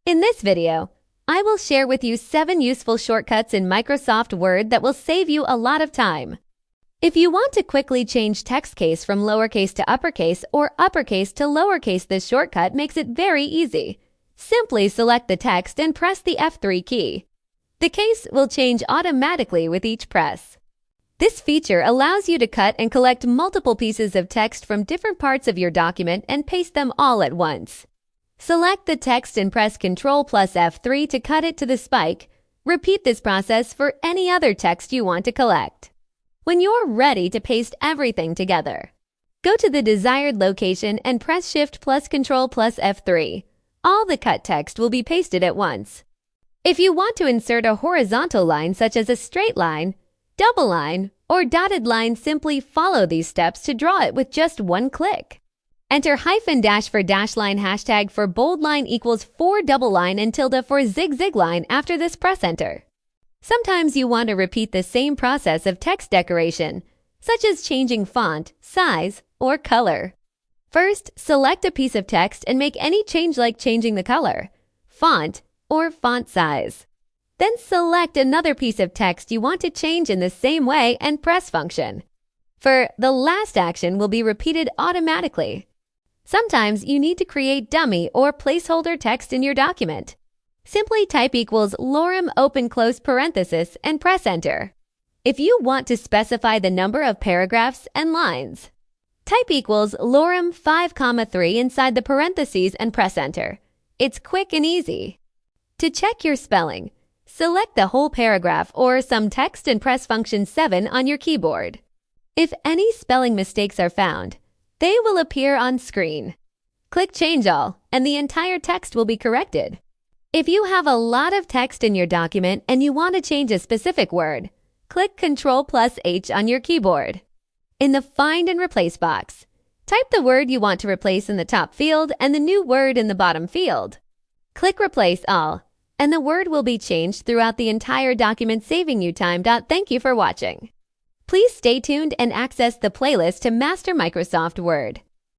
In this video, I will share with you 7 useful shortcuts in Microsoft Word that will save you a lot of time. If you want to quickly change text case from lowercase to uppercase or uppercase to lowercase, this shortcut makes it very easy. Simply select the text and press the F3 key. The case will change automatically with each press. This feature allows you to cut and collect multiple pieces of text from different parts of your document and paste them all at once. Select the text and press Ctrl plus F3 to cut it to the spike. Repeat this process for any other text you want to collect. When you're ready to paste everything together, go to the desired location and press Shift plus Ctrl plus F3. All the cut text will be pasted at once. If you want to insert a horizontal line such as a straight line, double line, or dotted line, simply follow these steps to draw it with just one click. Enter -dash for dash line, hashtag for bold line equals 4 double line, and tilde for zigzag line. After this, press enter. Sometimes you want to repeat the same process of text decoration, such as changing font, size, or color. First, select a piece of text and make any change like changing the color, font, or font size. Then select another piece of text you want to change in the same way and press function. The last action will be repeated automatically. Sometimes you need to create dummy or placeholder text in your document. Simply type lorem open close parenthesis and press enter. If you want to specify the number of paragraphs and lines, type lorem 5,3 inside the parentheses and press enter. It's quick and easy. To check your spelling, select the whole paragraph or some text and press function 7 on your keyboard. If any spelling mistakes are found, they will appear on screen. Click Change All, and the entire text will be corrected. If you have a lot of text in your document and you want to change a specific word, click Ctrl plus H on your keyboard. In the Find and Replace box, type the word you want to replace in the top field and the new word in the bottom field. Click Replace All, and the word will be changed throughout the entire document, saving you time. Thank you for watching. Please stay tuned and access the playlist to master Microsoft Word.